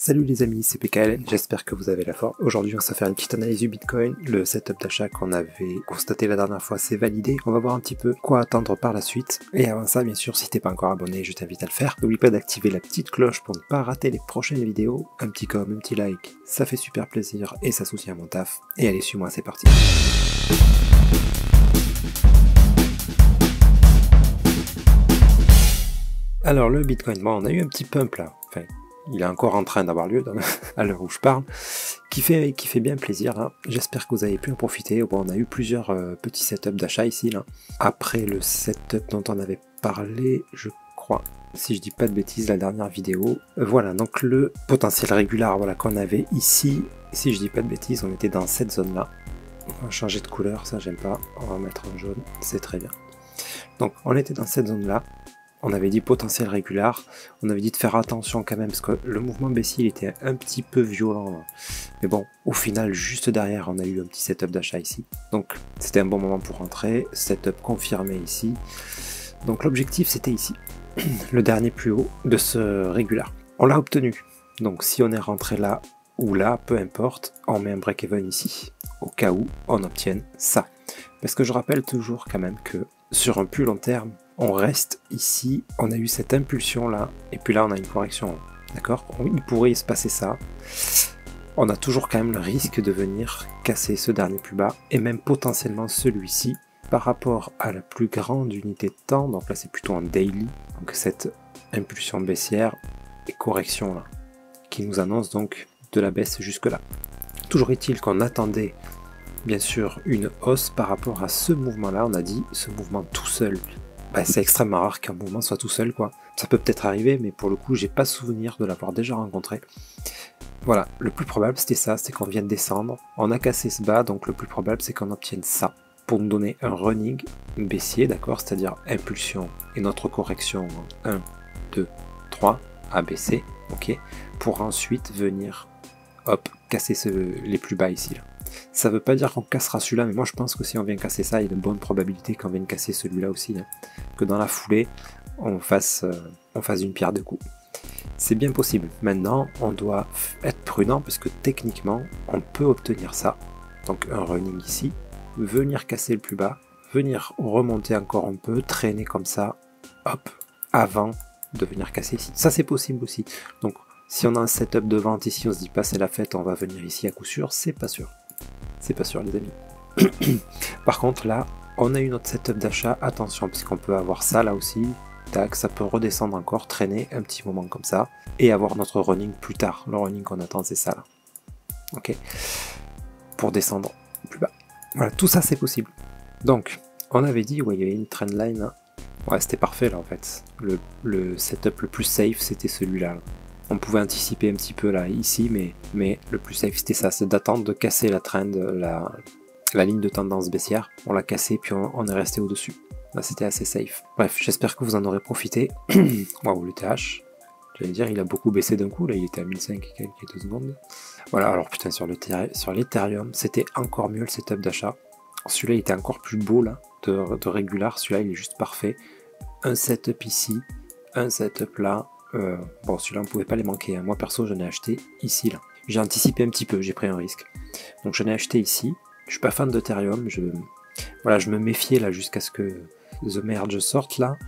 Salut les amis, c'est PKL, j'espère que vous avez la forme. Aujourd'hui on va se faire une petite analyse du Bitcoin. Le setup d'achat qu'on avait constaté la dernière fois c'est validé. On va voir un petit peu quoi attendre par la suite. Et avant ça, bien sûr, si t'es pas encore abonné, je t'invite à le faire. N'oublie pas d'activer la petite cloche pour ne pas rater les prochaines vidéos. Un petit comme, un petit like, ça fait super plaisir et ça soutient mon taf. Et allez, suis-moi, c'est parti. Alors le Bitcoin, bon on a eu un petit pump là. Enfin, il est encore en train d'avoir lieu à l'heure où je parle, qui fait bien plaisir. Hein. J'espère que vous avez pu en profiter. Bon, on a eu plusieurs petits setups d'achat ici. Là. Après le setup dont on avait parlé, je crois, si je dis pas de bêtises, la dernière vidéo. Voilà, donc le potentiel régulier voilà, qu'on avait ici, si je dis pas de bêtises, on était dans cette zone-là. On va changer de couleur, ça j'aime pas. On va mettre en jaune, c'est très bien. Donc on était dans cette zone-là. On avait dit potentiel régulier, on avait dit de faire attention quand même, parce que le mouvement baissier il était un petit peu violent. Là. Mais bon, au final, juste derrière, on a eu un petit setup d'achat ici. Donc, c'était un bon moment pour rentrer. Setup confirmé ici. Donc, l'objectif, c'était ici. Le dernier plus haut de ce régulier. On l'a obtenu. Donc, si on est rentré là ou là, peu importe, on met un break-even ici. Au cas où on obtienne ça. Parce que je rappelle toujours quand même que sur un plus long terme, on reste ici, on a eu cette impulsion là, et puis là on a une correction, d'accord? Il pourrait se passer ça. On a toujours quand même le risque de venir casser ce dernier plus bas, et même potentiellement celui-ci, par rapport à la plus grande unité de temps, donc là c'est plutôt un daily, donc cette impulsion baissière et correction là, qui nous annonce donc de la baisse jusque là. Toujours est-il qu'on attendait bien sûr une hausse par rapport à ce mouvement là, on a dit ce mouvement tout seul. Bah, c'est extrêmement rare qu'un mouvement soit tout seul, quoi. Ça peut peut-être arriver, mais pour le coup, j'ai pas souvenir de l'avoir déjà rencontré. Voilà, le plus probable, c'était ça, c'est qu'on vienne descendre. On a cassé ce bas, donc le plus probable, c'est qu'on obtienne ça. Pour nous donner un running baissier, d'accord, c'est-à-dire impulsion et notre correction 1, 2, 3, ABC, ok, pour ensuite venir, hop, casser les plus bas ici, là. Ça veut pas dire qu'on cassera celui-là, mais moi je pense que si on vient casser ça, il y a de bonnes probabilités qu'on vienne casser celui-là aussi, hein. Que dans la foulée, on fasse une pierre deux coups. C'est bien possible. Maintenant, on doit être prudent, parce que techniquement, on peut obtenir ça. Donc un running ici, venir casser le plus bas, venir remonter encore un peu, traîner comme ça, hop, avant de venir casser ici. Ça c'est possible aussi. Donc si on a un setup de vente ici, on se dit pas c'est la fête, on va venir ici à coup sûr, c'est pas sûr. C'est pas sûr les amis. Par contre là, on a eu notre setup d'achat, attention parce qu'on peut avoir ça là aussi, tac, ça peut redescendre encore, traîner un petit moment comme ça, et avoir notre running plus tard. Le running qu'on attend c'est ça là. Ok. Pour descendre plus bas. Voilà, tout ça c'est possible. Donc, on avait dit, ouais, il y avait une trendline là. Ouais, c'était parfait là en fait. Le setup le plus safe c'était celui-là. Là. On pouvait anticiper un petit peu là, ici, mais le plus safe c'était ça, c'est d'attendre de casser la trend, la ligne de tendance baissière. On l'a cassé puis on est resté au-dessus. Là c'était assez safe. Bref, j'espère que vous en aurez profité. Waouh, le TH, j'allais dire, il a beaucoup baissé d'un coup, là il était à 1005 et quelques secondes. Voilà, alors putain, sur l'Ethereum, c'était encore mieux le setup d'achat. Celui-là il était encore plus beau là, de régulier, celui-là il est juste parfait. Un setup ici, un setup là. Bon, celui-là on pouvait pas les manquer, hein. Moi perso j'en ai acheté ici là. J'ai anticipé un petit peu, j'ai pris un risque. Donc j'en ai acheté ici. Je suis pas fan d'Ethereum, voilà, je me méfiais là jusqu'à ce que The Merge sorte là.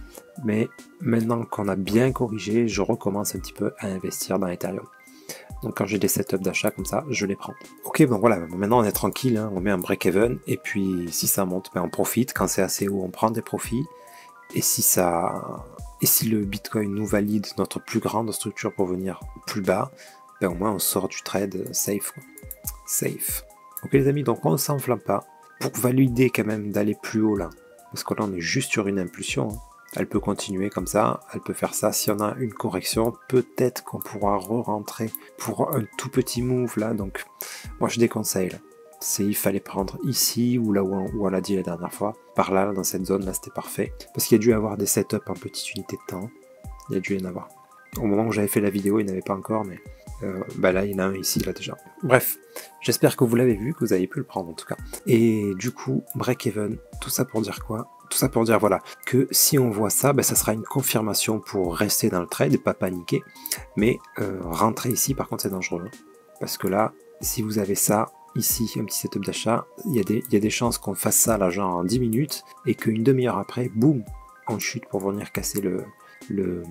Mais maintenant qu'on a bien corrigé, je recommence un petit peu à investir dans Ethereum. Donc quand j'ai des setups d'achat comme ça, je les prends. Ok, bon voilà, maintenant on est tranquille, hein. On met un break-even et puis si ça monte, ben, on profite. Quand c'est assez haut, on prend des profits. Et si le Bitcoin nous valide notre plus grande structure pour venir plus bas, ben au moins on sort du trade safe, quoi. Safe. Ok les amis, donc on ne s'enflamme pas. Pour valider quand même d'aller plus haut là, parce que là on est juste sur une impulsion, hein. Elle peut continuer comme ça, elle peut faire ça. Si on a une correction, peut-être qu'on pourra re-rentrer pour un tout petit move là. Donc moi je déconseille là. Il fallait prendre ici ou là où on l'a dit la dernière fois. Par là, dans cette zone là, c'était parfait. Parce qu'il y a dû y avoir des setups en petite unité de temps. Il y a dû y en avoir. Au moment où j'avais fait la vidéo, il n'y en avait pas encore, mais bah là, il y en a un ici, là déjà. Bref, j'espère que vous l'avez vu, que vous avez pu le prendre en tout cas. Et du coup, break-even, tout ça pour dire quoi? tout ça pour dire voilà, que si on voit ça, ça sera une confirmation pour rester dans le trade et pas paniquer. Mais rentrer ici, par contre, c'est dangereux. Hein, parce que là, si vous avez ça, ici, un petit setup d'achat, il y a des chances qu'on fasse ça là, genre en 10 minutes, et qu'une demi-heure après, boum, on chute pour venir casser le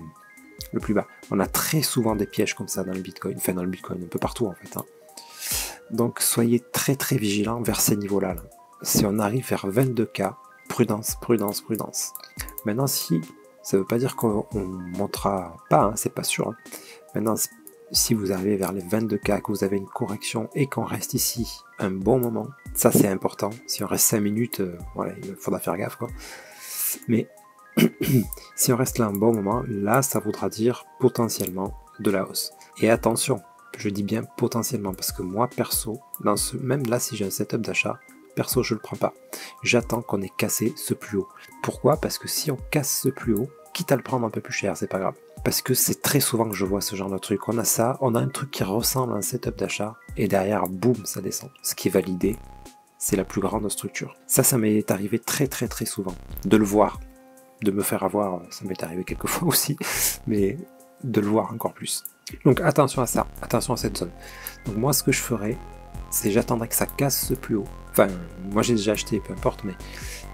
plus bas. On a très souvent des pièges comme ça dans le Bitcoin, enfin dans le Bitcoin, un peu partout en fait. Hein. Donc soyez très très vigilants vers ces niveaux-là. Là. Si on arrive vers 22K, prudence, prudence, prudence. Maintenant, si ça ne veut pas dire qu'on ne montera pas, hein, c'est pas sûr. Hein. Maintenant, si vous arrivez vers les 22K, que vous avez une correction et qu'on reste ici un bon moment, ça c'est important. Si on reste 5 minutes, voilà, il faudra faire gaffe quoi. Mais si on reste là un bon moment, là ça voudra dire potentiellement de la hausse. Et attention, je dis bien potentiellement, parce que moi perso, même là si j'ai un setup d'achat, perso je le prends pas. J'attends qu'on ait cassé ce plus haut. Pourquoi? Parce que si on casse ce plus haut, quitte à le prendre un peu plus cher, c'est pas grave. Parce que c'est très souvent que je vois ce genre de truc. On a ça, on a un truc qui ressemble à un setup d'achat, et derrière, boum, ça descend. Ce qui est validé, c'est la plus grande structure. Ça m'est arrivé très très très souvent, de le voir. De me faire avoir, ça m'est arrivé quelques fois aussi, mais de le voir encore plus. Donc attention à ça, attention à cette zone. Donc moi ce que je ferais, c'est j'attendrai que ça casse ce plus haut. Enfin, moi j'ai déjà acheté, peu importe, mais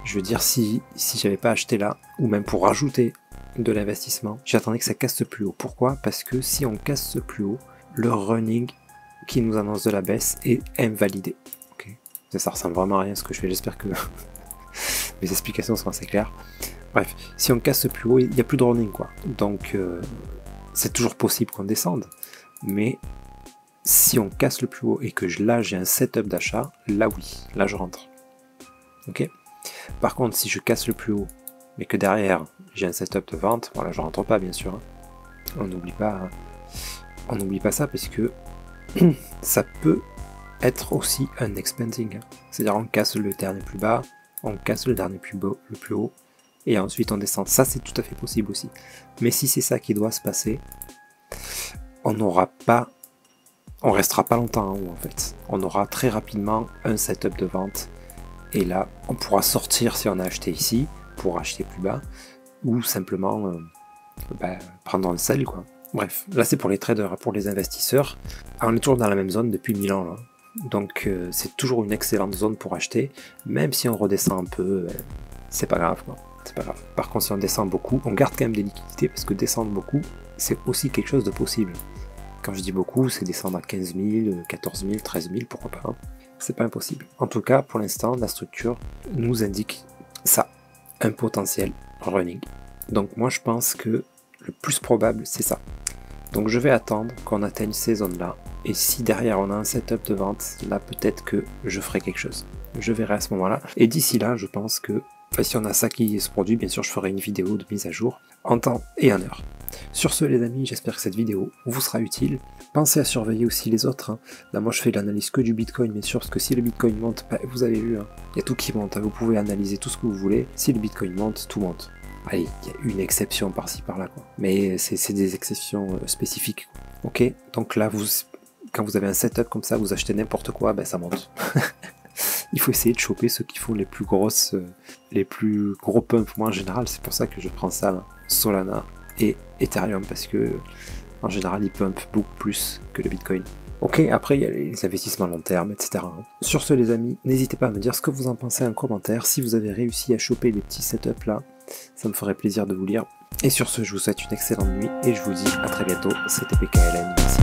je veux dire si j'avais pas acheté là, ou même pour rajouter de l'investissement, j'attendais que ça casse ce plus haut. Pourquoi? Parce que si on casse ce plus haut, le running qui nous annonce de la baisse est invalidé. Okay. Ça ressemble vraiment à rien ce que je fais, j'espère que mes explications sont assez claires. Bref, si on casse ce plus haut, il n'y a plus de running quoi. Donc c'est toujours possible qu'on descende. Mais si on casse le plus haut et que là j'ai un setup d'achat, là oui, là je rentre. Ok. Par contre, si je casse le plus haut, mais que derrière j'ai un setup de vente, bon là je rentre pas bien sûr. Hein. On n'oublie pas ça parce que ça peut être aussi un expanding. Hein. C'est-à-dire on casse le dernier plus bas, on casse le dernier plus haut. Et ensuite on descend. Ça c'est tout à fait possible aussi. Mais si c'est ça qui doit se passer, on restera pas longtemps en haut en fait. On aura très rapidement un setup de vente. Et là, on pourra sortir si on a acheté ici, pour acheter plus bas, ou simplement prendre le sel quoi. Bref, là c'est pour les traders, pour les investisseurs. Alors, on est toujours dans la même zone depuis 1000 ans là. Donc c'est toujours une excellente zone pour acheter. Même si on redescend un peu, c'est pas grave quoi. C'est pas grave. Par contre, si on descend beaucoup, on garde quand même des liquidités parce que descendre beaucoup, c'est aussi quelque chose de possible. Quand je dis beaucoup, c'est descendre à 15 000, 14 000, 13 000, pourquoi pas. Hein. C'est pas impossible. En tout cas, pour l'instant, la structure nous indique ça, un potentiel running. Donc moi, je pense que le plus probable, c'est ça. Donc je vais attendre qu'on atteigne ces zones-là. Et si derrière, on a un setup de vente, là, peut-être que je ferai quelque chose. Je verrai à ce moment-là. Et d'ici là, je pense que si on a ça qui se produit, bien sûr, je ferai une vidéo de mise à jour en temps et en heure. Sur ce, les amis, j'espère que cette vidéo vous sera utile. Pensez à surveiller aussi les autres. Hein. Là, moi, je fais l'analyse que du Bitcoin, bien sûr, parce que si le Bitcoin monte, vous avez vu, il y a tout qui monte. Hein. Vous pouvez analyser tout ce que vous voulez. Si le Bitcoin monte, tout monte. Allez, il y a une exception par-ci, par-là, quoi. Mais c'est des exceptions spécifiques. Ok, donc là, quand vous avez un setup comme ça, vous achetez n'importe quoi, ça monte. Il faut essayer de choper ceux qui font les plus gros pumps. Moi en général, c'est pour ça que je prends ça, là, Solana et Ethereum, parce que en général ils pumpent beaucoup plus que le Bitcoin. Ok, après il y a les investissements long terme, etc. Sur ce les amis, n'hésitez pas à me dire ce que vous en pensez en commentaire. Si vous avez réussi à choper les petits setups là, ça me ferait plaisir de vous lire. Et sur ce, je vous souhaite une excellente nuit et je vous dis à très bientôt. C'était PKLN. Merci.